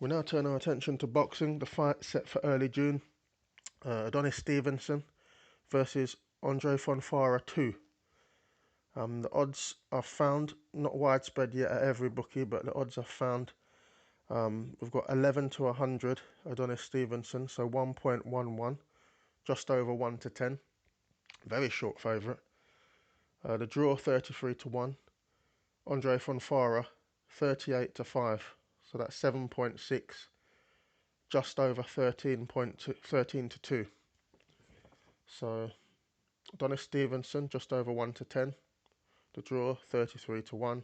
We now turn our attention to boxing. The fight set for early June. Adonis Stevenson versus Andzrej Fonfara 2. The odds are found, not widespread yet at every bookie, but the odds are found. We've got 11 to 100 Adonis Stevenson, so 1.11, just over 1 to 10. Very short favourite. The draw 33 to 1. Andzrej Fonfara 38 to 5, so that's 7.6, just over 13 to 2. So Adonis Stevenson just over 1 to 10. The draw 33 to 1.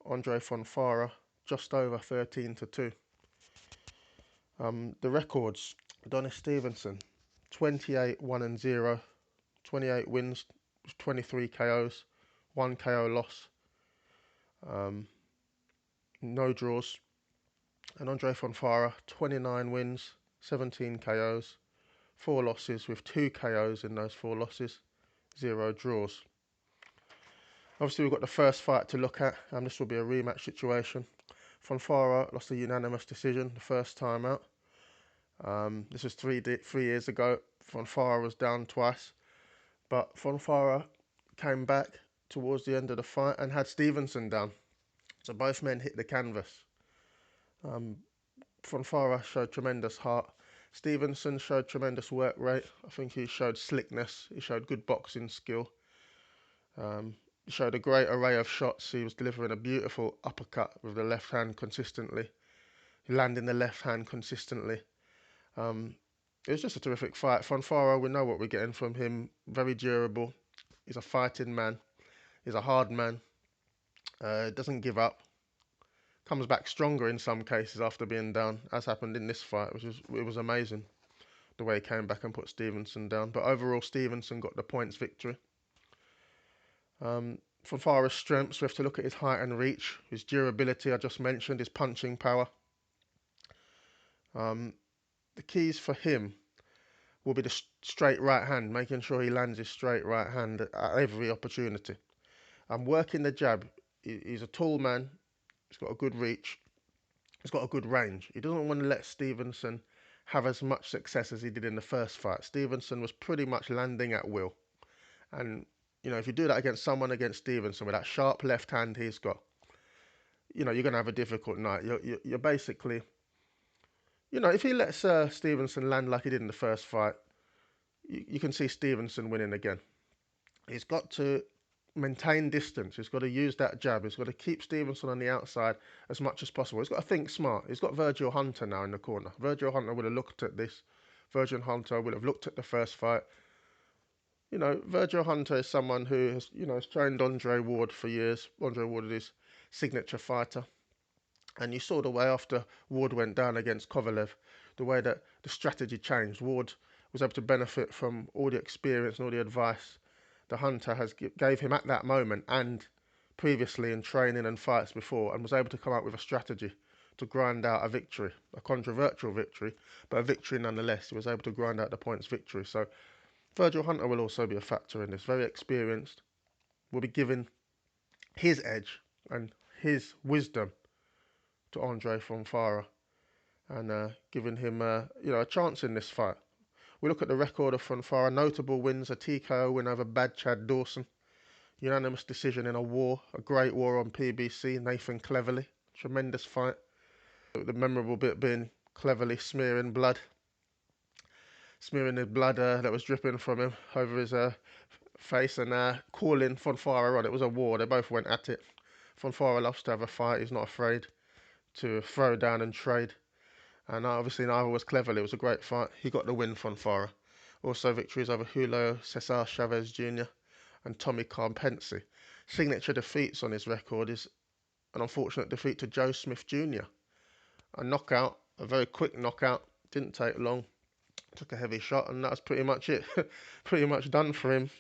Andzrej Fonfara just over 13 to 2. The records: Adonis Stevenson 28 1 and 0, 28 wins, 23 KOs, 1 KO loss, no draws. And Andzrej Fonfara 29 wins, 17 KOs, 4 losses with 2 KOs in those 4 losses, 0 draws. Obviously we've got the first fight to look at, and this will be a rematch situation. Fonfara lost a unanimous decision the first time out. This was 3 years ago. Fonfara was down twice, but Fonfara came back towards the end of the fight and had Stevenson down. So both men hit the canvas. Fonfara showed tremendous heart. Stevenson showed tremendous work rate. I think he showed slickness. He showed good boxing skill. He showed a great array of shots. He was delivering a beautiful uppercut with the left hand consistently, landing the left hand consistently. It was just a terrific fight. Fonfara, we know what we're getting from him. Very durable. He's a fighting man. He's a hard man. Doesn't give up. Comes back stronger in some cases after being down, as happened in this fight, it was amazing the way he came back and put Stevenson down. But overall, Stevenson got the points victory. Fonfara's strengths, we have to look at his height and reach, his durability, I just mentioned, his punching power. The keys for him will be the straight right hand, making sure he lands his straight right hand at every opportunity. Working the jab. He's a tall man. He's got a good reach. He's got a good range. He doesn't want to let Stevenson have as much success as he did in the first fight. Stevenson was pretty much landing at will. And, if you do that against Stevenson with that sharp left hand he's got, you're going to have a difficult night. You're basically, if he lets Stevenson land like he did in the first fight, you can see Stevenson winning again. He's got to maintain distance. He's got to use that jab. He's got to keep Stevenson on the outside as much as possible. He's got to think smart. He's got Virgil Hunter now in the corner. Virgil Hunter would have looked at this. Virgil Hunter would have looked at the first fight. Virgil Hunter is someone who has trained Andre Ward for years. Andre Ward is his signature fighter. And you saw the way after Ward went down against Kovalev, the way that the strategy changed. Ward was able to benefit from all the experience and all the advice the Hunter gave him at that moment and previously in training and fights before, and was able to come up with a strategy to grind out a victory, a controversial victory, but a victory nonetheless. He was able to grind out the points victory. So Virgil Hunter will also be a factor in this. Very experienced, will be giving his edge and his wisdom to Andzrej Fonfara and giving him a chance in this fight. We look at the record of Fonfara. Notable wins: a TKO win over Bad Chad Dawson, unanimous decision in a great war on PBC, Nathan Cleverly. Tremendous fight. The memorable bit being Cleverly smearing the blood that was dripping from him over his face and calling Fonfara on. It was a war. They both went at it. Fonfara loves to have a fight. He's not afraid to throw down and trade. And obviously neither was Cleverly. It was a great fight. He got the win, Fonfara. Also victories over Julio Cesar Chavez Jr. and Tommy Carpensi. Signature defeats on his record is an unfortunate defeat to Joe Smith Jr. A knockout, a very quick knockout. Didn't take long. Took a heavy shot, and that was pretty much it. Pretty much done for him.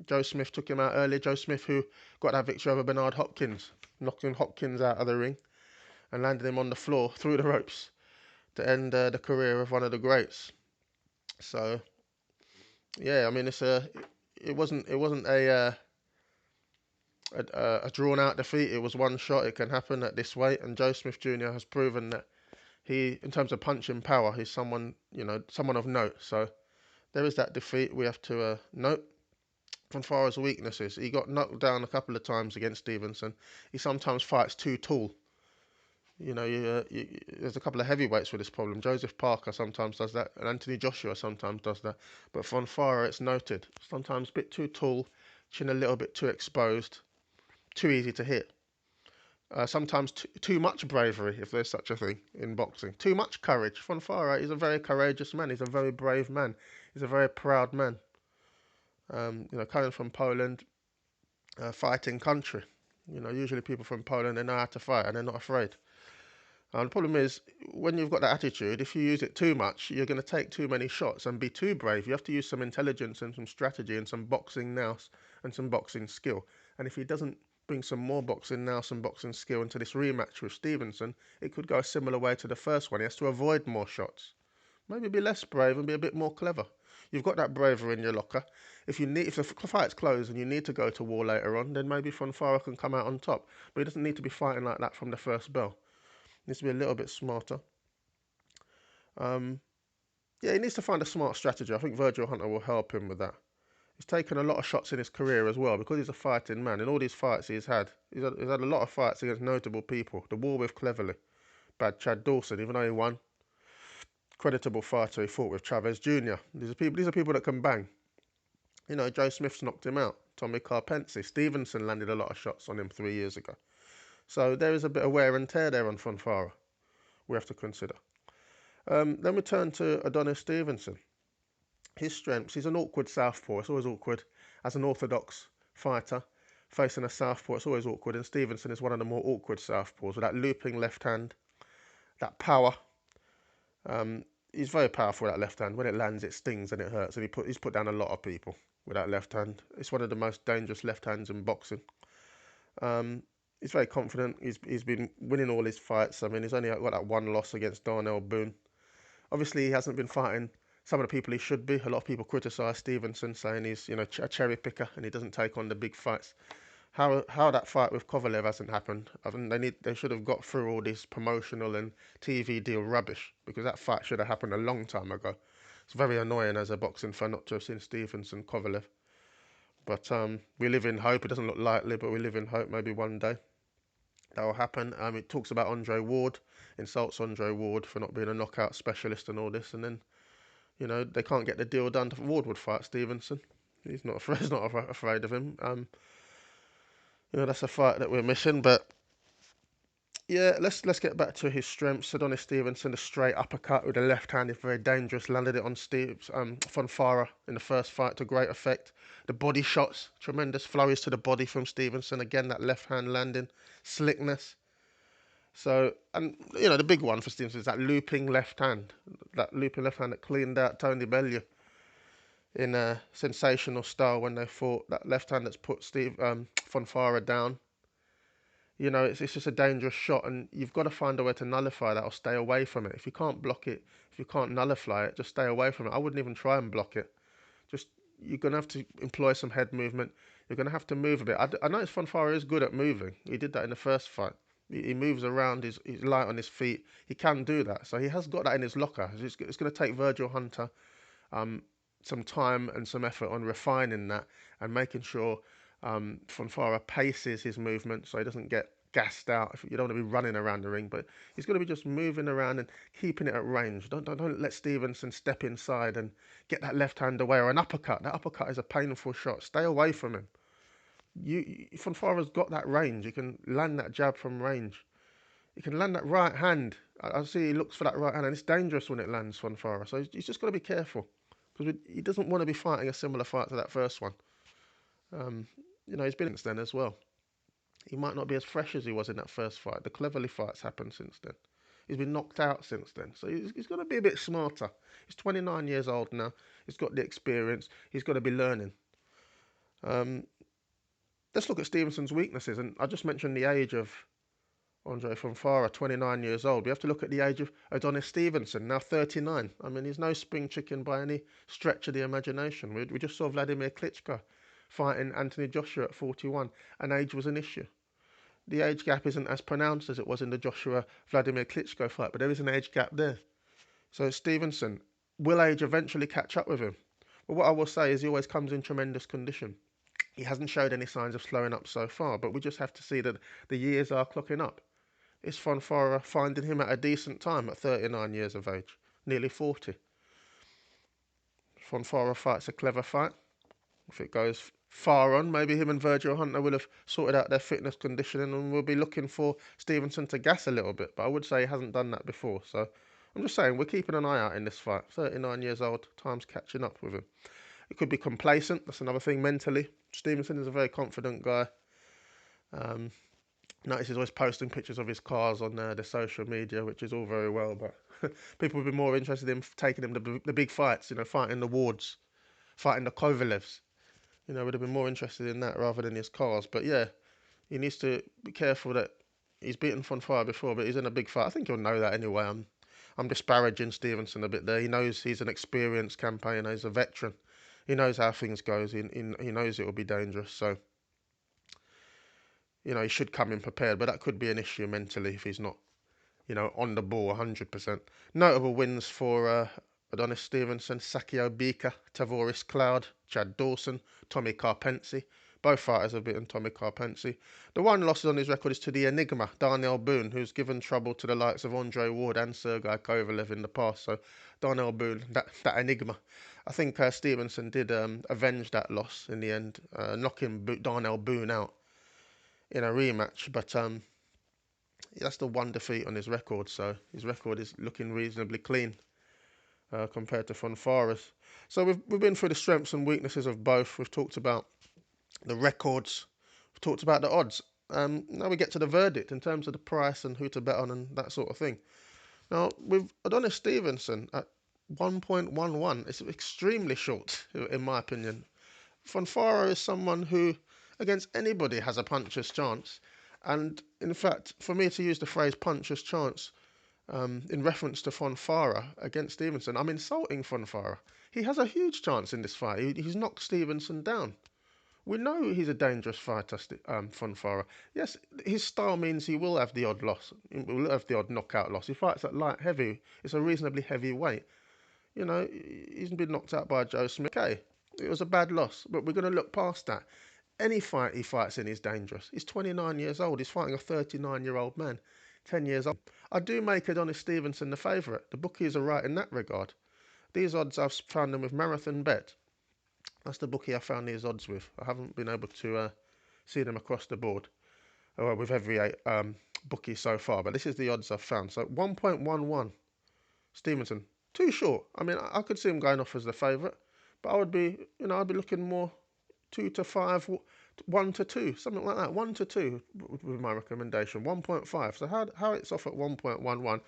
Joe Smith took him out early. Joe Smith, who got that victory over Bernard Hopkins, knocking Hopkins out of the ring and landed him on the floor through the ropes to end the career of one of the greats. So, yeah, I mean, it wasn't a drawn out defeat. It was one shot. It can happen at this weight. And Joe Smith Jr. has proven that he, in terms of punching power, he's someone, someone of note. So there is that defeat we have to note. Fonfara's weaknesses. He got knocked down a couple of times against Stevenson. He sometimes fights too tall. There's a couple of heavyweights with this problem. Joseph Parker sometimes does that, and Anthony Joshua sometimes does that. But Fonfara, it's noted, sometimes a bit too tall, chin a little bit too exposed, too easy to hit. Sometimes too much bravery, if there's such a thing in boxing. Too much courage. Fonfara is a very courageous man. He's a very brave man. He's a very proud man. Coming from Poland, fighting country. Usually people from Poland, they know how to fight and they're not afraid. The problem is, when you've got that attitude, if you use it too much, you're going to take too many shots and be too brave. You have to use some intelligence and some strategy and some boxing nous and some boxing skill. And if he doesn't bring some more boxing nous and boxing skill into this rematch with Stevenson, it could go a similar way to the first one. He has to avoid more shots. Maybe be less brave and be a bit more clever. You've got that bravery in your locker. If the fight's closed and you need to go to war later on, then maybe Fonfara can come out on top. But he doesn't need to be fighting like that from the first bell. Needs to be a little bit smarter. He needs to find a smart strategy. I think Virgil Hunter will help him with that. He's taken a lot of shots in his career as well because he's a fighting man. In all these fights he's had a lot of fights against notable people. The war with Cleverly, bad Chad Dawson, even though he won. Creditable fighter, he fought with Chavez Jr. These are people that can bang. Joe Smith's knocked him out. Tommy Carpensi, Stevenson landed a lot of shots on him 3 years ago. So there is a bit of wear and tear there on Fonfara we have to consider. Then we turn to Adonis Stevenson. His strengths, he's an awkward southpaw. It's always awkward. As an orthodox fighter, facing a southpaw, it's always awkward. And Stevenson is one of the more awkward southpaws with that looping left hand, that power. He's very powerful with that left hand. When it lands, it stings and it hurts. And he's put down a lot of people with that left hand. It's one of the most dangerous left hands in boxing. He's very confident. He's been winning all his fights. I mean, he's only got that one loss against Darnell Boone. Obviously, he hasn't been fighting some of the people he should be. A lot of people criticise Stevenson, saying he's a cherry picker and he doesn't take on the big fights. How that fight with Kovalev hasn't happened. I think they should have got through all this promotional and TV deal rubbish because that fight should have happened a long time ago. It's very annoying as a boxing fan not to have seen Stevenson Kovalev. But we live in hope. It doesn't look likely, but we live in hope. Maybe one day that will happen. It talks about Andre Ward, insults Andre Ward for not being a knockout specialist and all this, and then they can't get the deal done. Ward would fight Stevenson. He's not afraid of him. That's a fight that we're missing. But yeah, let's get back to his strengths. Adonis Stevenson, the straight uppercut with the left hand is very dangerous. Landed it on Fonfara in the first fight to great effect. The body shots, tremendous flurries to the body from Stevenson. Again, that left hand landing, slickness. So, and the big one for Stevenson is that looping left hand. That looping left hand that cleaned out Tony Bellew in a sensational style when they fought. That left hand that's put Fonfara down. It's just a dangerous shot, and you've got to find a way to nullify that or stay away from it. If you can't block it, if you can't nullify it, just stay away from it. I wouldn't even try and block it. You're going to have to employ some head movement. You're going to have to move a bit. I noticed Fonfara is good at moving. He did that in the first fight. He moves around, he's light on his feet. He can do that. So he has got that in his locker. It's going to take Virgil Hunter some time and some effort on refining that and making sure Fonfara paces his movement so he doesn't get gassed out. You don't want to be running around the ring, but he's going to be just moving around and keeping it at range. Don't let Stevenson step inside and get that left hand away or an uppercut. That uppercut is a painful shot. Stay away from him. Fonfara's got that range. He can land that jab from range. He can land that right hand. I see he looks for that right hand, and it's dangerous when it lands, Fonfara. So he's just got to be careful because he doesn't want to be fighting a similar fight to that first one. He's been since then as well. He might not be as fresh as he was in that first fight. The Cleverly fights happened since then. He's been knocked out since then. So he's got to be a bit smarter. He's 29 years old now. He's got the experience. He's got to be learning. Let's look at Stevenson's weaknesses. And I just mentioned the age of Andzrej Fonfara, 29 years old. We have to look at the age of Adonis Stevenson, now 39. I mean, he's no spring chicken by any stretch of the imagination. We just saw Vladimir Klitschko fighting Anthony Joshua at 41, and age was an issue. The age gap isn't as pronounced as it was in the Joshua Vladimir Klitschko fight, but there is an age gap there. So Stevenson, will age eventually catch up with him? But what I will say is he always comes in tremendous condition. He hasn't showed any signs of slowing up so far, but we just have to see that the years are clocking up. Is Fonfara finding him at a decent time at 39 years of age, nearly 40? Fonfara fights a clever fight. If it goes far on, maybe him and Virgil Hunter will have sorted out their fitness conditioning and we'll be looking for Stevenson to gas a little bit. But I would say he hasn't done that before. So I'm just saying, we're keeping an eye out in this fight. 39 years old, time's catching up with him. It could be complacent. That's another thing mentally. Stevenson is a very confident guy. Notice he's always posting pictures of his cars on the social media, which is all very well, but people would be more interested in taking him to the big fights, fighting the Wards, fighting the Kovalevs. Would have been more interested in that rather than his cars. But yeah, he needs to be careful that he's beaten Fonfara before, but he's in a big fight. I think he'll know that anyway. I'm disparaging Stevenson a bit there. He knows he's an experienced campaigner. He's a veteran. He knows how things goes. He knows it will be dangerous. So, he should come in prepared. But that could be an issue mentally if he's not, on the ball 100%. Notable wins for Adonis Stevenson, Sakio Bika, Tavoris Cloud, Chad Dawson, Tommy Carpensi. Both fighters have beaten Tommy Carpensi. The one loss on his record is to the Enigma, Darnell Boone, who's given trouble to the likes of Andre Ward and Sergei Kovalev in the past. So Darnell Boone, that Enigma. I think Stevenson did avenge that loss in the end, knocking Darnell Boone out in a rematch. But that's the one defeat on his record, so his record is looking reasonably clean compared to Fonfara's. So we've been through the strengths and weaknesses of both. We've talked about the records. We've talked about the odds. Now we get to the verdict in terms of the price and who to bet on and that sort of thing. Now, with Adonis Stevenson at 1.11, it's extremely short, in my opinion. Fonfara is someone who, against anybody, has a puncher's chance. And in fact, for me to use the phrase puncher's chance in reference to Fonfara against Stevenson, I'm insulting Fonfara. He has a huge chance in this fight. He's knocked Stevenson down. We know he's a dangerous fighter, Fonfara. Yes, his style means he will have the odd loss. He will have the odd knockout loss. He fights at light heavy. It's a reasonably heavy weight. He's been knocked out by Joe Smith. Okay, it was a bad loss, but we're going to look past that. Any fight he fights in is dangerous. He's 29 years old. He's fighting a 39-year-old man, 10 years old. I do make Adonis Stevenson the favourite. The bookies are right in that regard. These odds, I've found them with Marathon Bet. That's the bookie I found these odds with. I haven't been able to see them across the board with every bookie so far, but this is the odds I've found. So 1.11, Stevenson, too short. I mean, I could see him going off as the favourite, but I'd be looking more 2 to 5, 1 to 2, something like that. 1 to 2 would be my recommendation. 1.5. So how it's off at 1.11,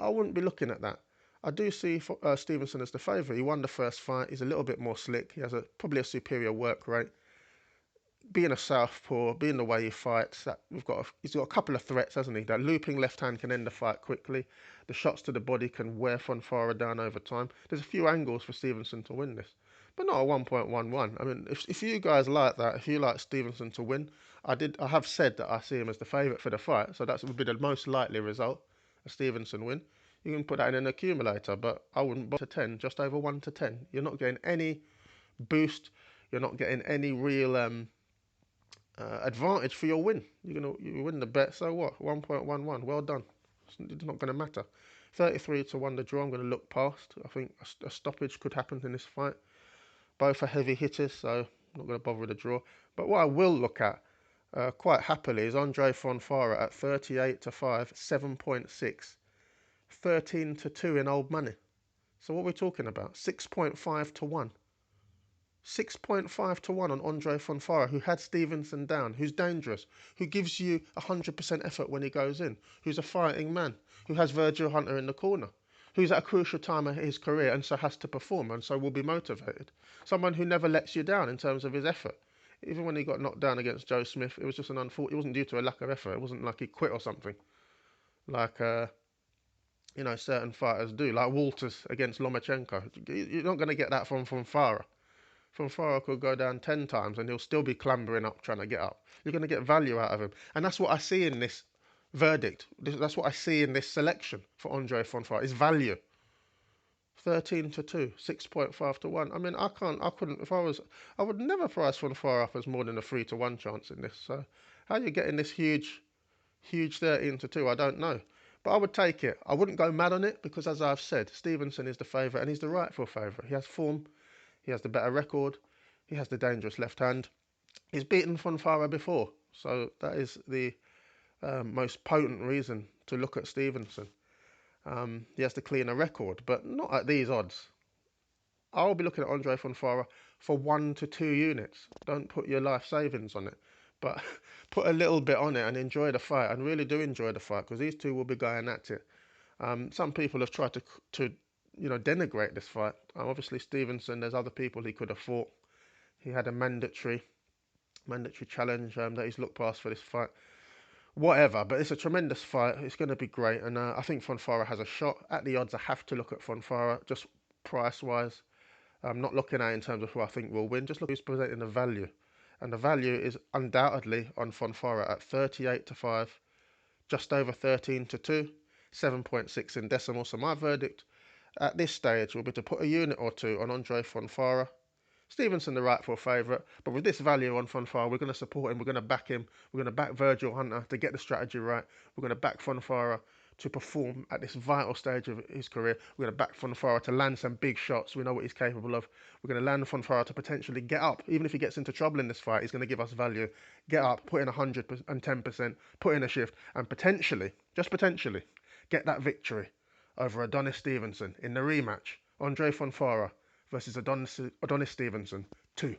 I wouldn't be looking at that. I do see Stevenson as the favourite. He won the first fight. He's a little bit more slick. He has probably a superior work rate. Being a southpaw, being the way he fights, he's got a couple of threats, hasn't he? That looping left hand can end the fight quickly. The shots to the body can wear Fonfara down over time. There's a few angles for Stevenson to win this, but not a 1.11. I mean, if you guys like that, if you like Stevenson to win, I have said that I see him as the favourite for the fight, so that would be the most likely result, a Stevenson win. You can put that in an accumulator, but I wouldn't buy to 10, just over 1 to 10. You're not getting any boost. You're not getting any real advantage for your win. You win the bet, so what? 1.11. Well done. It's not going to matter. 33 to 1 the draw. I'm going to look past. I think a stoppage could happen in this fight. Both are heavy hitters, so I'm not going to bother with the draw. But what I will look at quite happily is Andzrej Fonfara at 38 to 5, 7.6. 13 to 2 in old money. So what are we talking about? 6.5 to 1. 6.5 to 1 on Andzrej Fonfara, who had Stevenson down, who's dangerous, who gives you 100% effort when he goes in, who's a fighting man, who has Virgil Hunter in the corner, who's at a crucial time of his career and so has to perform and so will be motivated. Someone who never lets you down in terms of his effort. Even when he got knocked down against Joe Smith, it was just it wasn't due to a lack of effort. It wasn't like he quit or something. Like certain fighters do, like Walters against Lomachenko. You're not going to get that from Fonfara. Fonfara could go down 10 times and he'll still be clambering up trying to get up. You're going to get value out of him. And that's what I see in this verdict. That's what I see in this selection for Andzrej Fonfara is value. 13 to 2, 6.5 to 1. I mean, I couldn't, if I was, I would never price Fonfara up as more than a 3 to 1 chance in this. So, how are you getting this huge 13 to 2? I don't know. But I would take it. I wouldn't go mad on it because, as I've said, Stevenson is the favourite and he's the rightful favourite. He has form, he has the better record, he has the dangerous left hand. He's beaten Fonfara before, so that is the most potent reason to look at Stevenson. He has the cleaner record, but not at these odds. I'll be looking at Andzrej Fonfara for 1 to 2 units. Don't put your life savings on it, but put a little bit on it and enjoy the fight. And really do enjoy the fight because these two will be going at it. Some people have tried to denigrate this fight. Obviously Stevenson, there's other people he could have fought. He had a mandatory challenge that he's looked past for this fight. Whatever, but it's a tremendous fight. It's going to be great, and I think Fonfara has a shot. At the odds, I have to look at Fonfara just price-wise. I'm not looking at it in terms of who I think will win. Just look who's presenting the value, and the value is undoubtedly on Fonfara at 38 to 5, just over 13 to 2, 7.6 in decimal. So my verdict at this stage will be to put a unit or two on Andzrej Fonfara. Stevenson, the rightful favourite, but with this value on Fonfara, we're going to support him, we're going to back him, we're going to back Virgil Hunter to get the strategy right, we're going to back Fonfara to perform at this vital stage of his career, we're going to back Fonfara to land some big shots, we know what he's capable of, we're going to land Fonfara to potentially get up, even if he gets into trouble in this fight, he's going to give us value, get up, put in 110%, put in a shift, and potentially, just potentially, get that victory over Adonis Stevenson in the rematch, Andzrej Fonfara versus Adonis Stevenson 2.